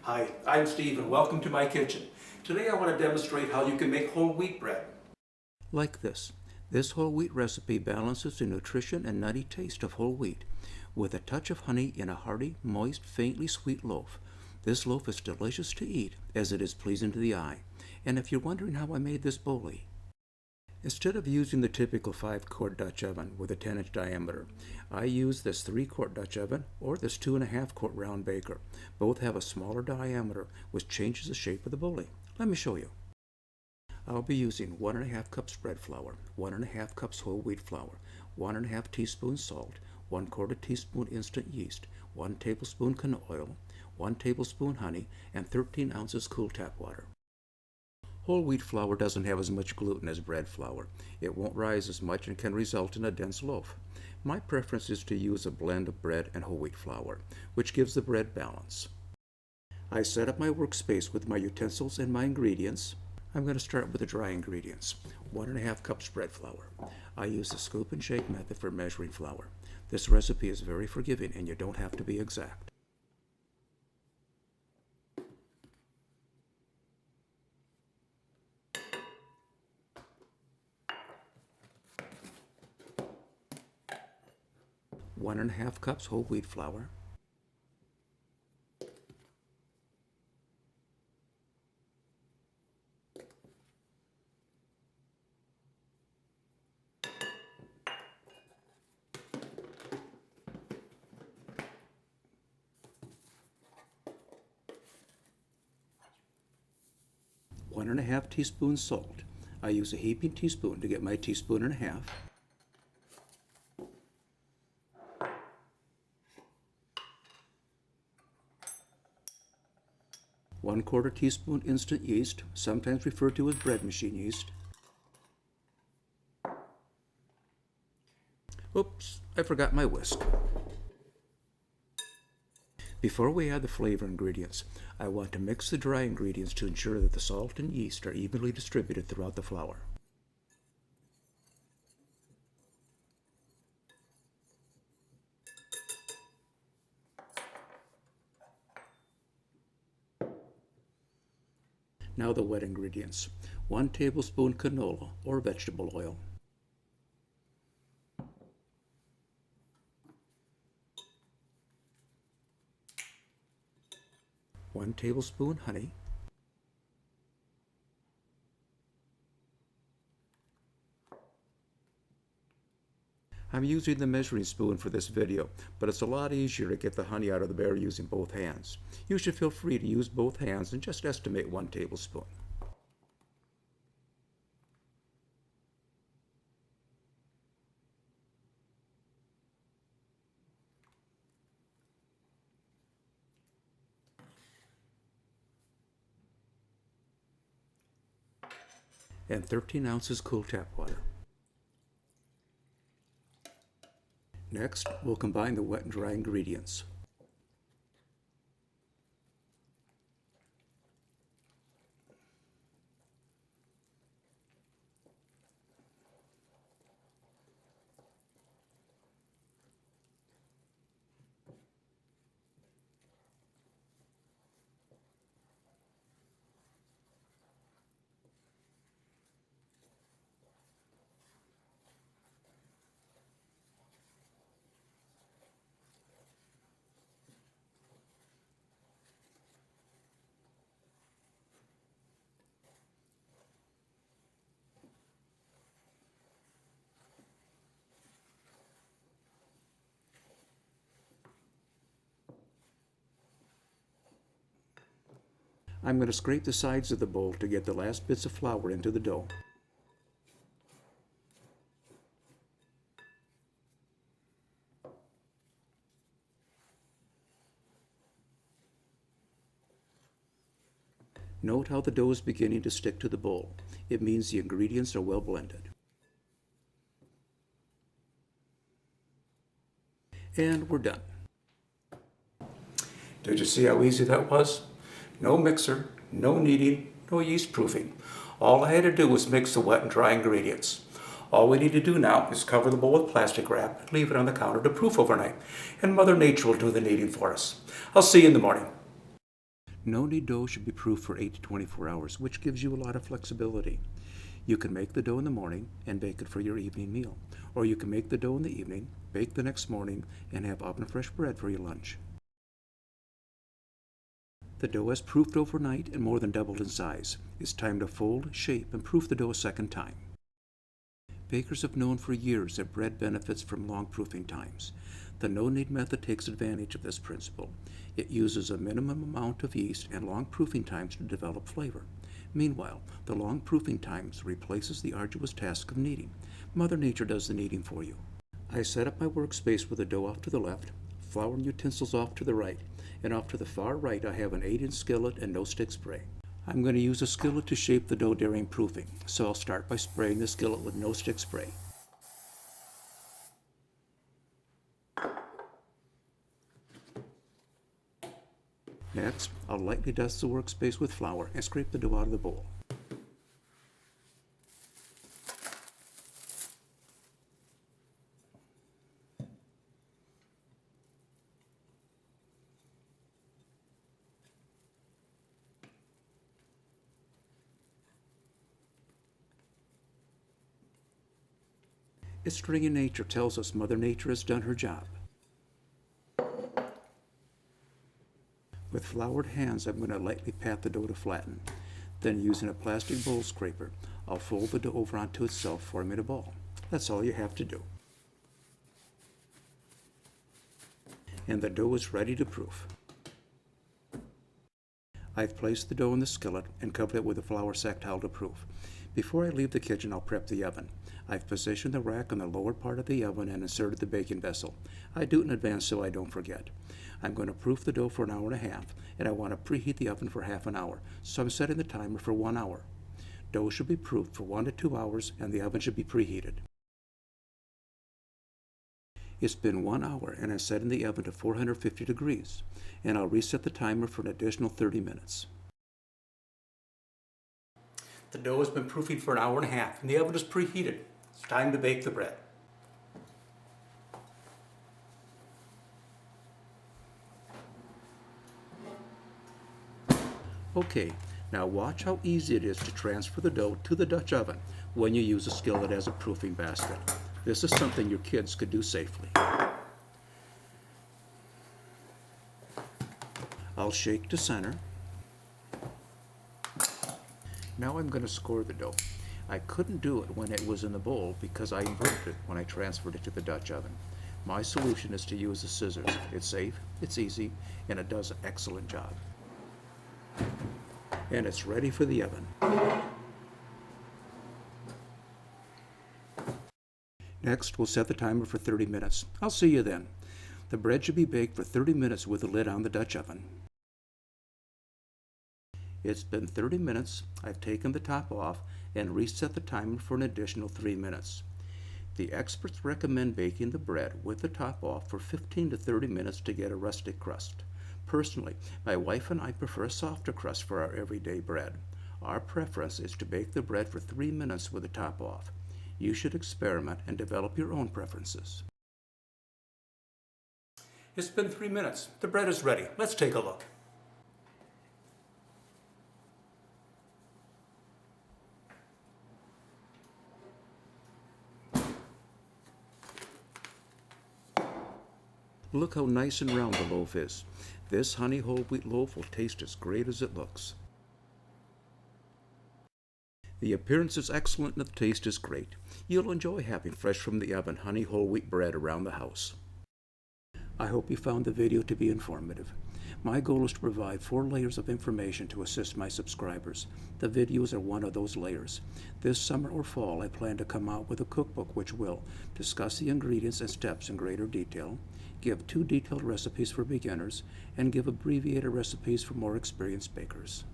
Hi, I'm Steve and welcome to my kitchen. Today I want to demonstrate how you can make whole wheat bread. Like this. This whole wheat recipe balances the nutrition and nutty taste of whole wheat with a touch of honey in a hearty, moist, faintly sweet loaf. This loaf is delicious to eat as it is pleasing to the eye. And if you're wondering how I made this bolie, instead of using the typical 5-quart Dutch oven with a 10-inch diameter, I use this 3-quart Dutch oven or this 2.5-quart round baker. Both have a smaller diameter, which changes the shape of the bolie. Let me show you. I'll be using 1.5 cups bread flour, 1.5 cups whole wheat flour, 1.5 teaspoons salt, 1/4 teaspoon instant yeast, 1 tablespoon canola oil, 1 tablespoon honey, and 13 ounces cool tap water. Whole wheat flour doesn't have as much gluten as bread flour. It won't rise as much and can result in a dense loaf. My preference is to use a blend of bread and whole wheat flour, which gives the bread balance. I set up my workspace with my utensils and my ingredients. I'm going to start with the dry ingredients. 1.5 cups bread flour. I use the scoop and shake method for measuring flour. This recipe is very forgiving and you don't have to be exact. One and a half cups whole wheat flour. 1.5 teaspoons salt. I use a heaping teaspoon to get my 1.5 teaspoons. 1/4 teaspoon instant yeast, sometimes referred to as bread machine yeast. Oops, I forgot my whisk. Before we add the flavor ingredients, I want to mix the dry ingredients to ensure that the salt and yeast are evenly distributed throughout the flour. Now the wet ingredients. 1 tablespoon canola or vegetable oil. 1 tablespoon honey. 'I'm using the measuring spoon for this video, but it's a lot easier to get the honey out of the bear using both hands. You should feel free to use both hands and just estimate 1 tablespoon. And 13 ounces cool tap water. Next, we'll combine the wet and dry ingredients. I'm going to scrape the sides of the bowl to get the last bits of flour into the dough. Note how the dough is beginning to stick to the bowl. It means the ingredients are well blended. And we're done. Did you see how easy that was? No mixer, no kneading, no yeast proofing. All I had to do was mix the wet and dry ingredients. All we need to do now is cover the bowl with plastic wrap and leave it on the counter to proof overnight. And Mother Nature will do the kneading for us. I'll see you in the morning. No-Knead dough should be proofed for 8 to 24 hours, which gives you a lot of flexibility. You can make the dough in the morning and bake it for your evening meal, or you can make the dough in the evening, bake the next morning, and have oven-fresh bread for your lunch. The dough has proofed overnight and more than doubled in size. It's time to fold, shape, and proof the dough a second time. Bakers have known for years that bread benefits from long proofing times. The No-Knead method takes advantage of this principle. It uses a minimum amount of yeast and long proofing times to develop flavor. Meanwhile, the long proofing times replaces the arduous task of kneading. Mother Nature does the kneading for you. I set up my workspace with the dough off to the left, flour and utensils off to the right, and off to the far right I have an 8-inch skillet and no-stick spray. I'm going to use a skillet to shape the dough during proofing, so I'll start by spraying the skillet with no-stick spray. Next, I'll lightly dust the workspace with flour and scrape the dough out of the bowl. Its stringy nature tells us Mother Nature has done her job. With floured hands, I'm going to lightly pat the dough to flatten. Then, using a plastic bowl scraper, I'll fold the dough over onto itself, forming a ball. That's all you have to do. And the dough is ready to proof. I've placed the dough in the skillet and covered it with a flour sack towel to proof. Before I leave the kitchen, I'll prep the oven. I've positioned the rack on the lower part of the oven and inserted the baking vessel. I do it in advance so I don't forget. I'm going to proof the dough for an hour and a half, and I want to preheat the oven for half an hour, so I'm setting the timer for 1 hour. Dough should be proofed for 1 to 2 hours, and the oven should be preheated. It's been 1 hour, and I'm setting the oven to 450 degrees, and I'll reset the timer for an additional 30 minutes. The dough has been proofing for an hour and a half, and the oven is preheated. It's time to bake the bread. Okay, now watch how easy it is to transfer the dough to the Dutch oven when you use a skillet as a proofing basket. This is something your kids could do safely. I'll shake to center. Now I'm going to score the dough. I couldn't do it when it was in the bowl because I inverted it when I transferred it to the Dutch oven. My solution is to use the scissors. It's safe, it's easy, and it does an excellent job. And it's ready for the oven. Next, we'll set the timer for 30 minutes. I'll see you then. The bread should be baked for 30 minutes with the lid on the Dutch oven. It's been 30 minutes. I've taken the top off and reset the timer for an additional 3 minutes. The experts recommend baking the bread with the top off for 15 to 30 minutes to get a rustic crust. Personally, my wife and I prefer a softer crust for our everyday bread. Our preference is to bake the bread for 3 minutes with the top off. You should experiment and develop your own preferences. It's been 3 minutes. The bread is ready. Let's take a look. Look how nice and round the loaf is. This honey whole wheat loaf will taste as great as it looks. The appearance is excellent and the taste is great. You'll enjoy having fresh from the oven honey whole wheat bread around the house. I hope you found the video to be informative. My goal is to provide 4 layers of information to assist my subscribers. The videos are one of those layers. This summer or fall, I plan to come out with a cookbook which will discuss the ingredients and steps in greater detail, give 2 detailed recipes for beginners, and give abbreviated recipes for more experienced bakers.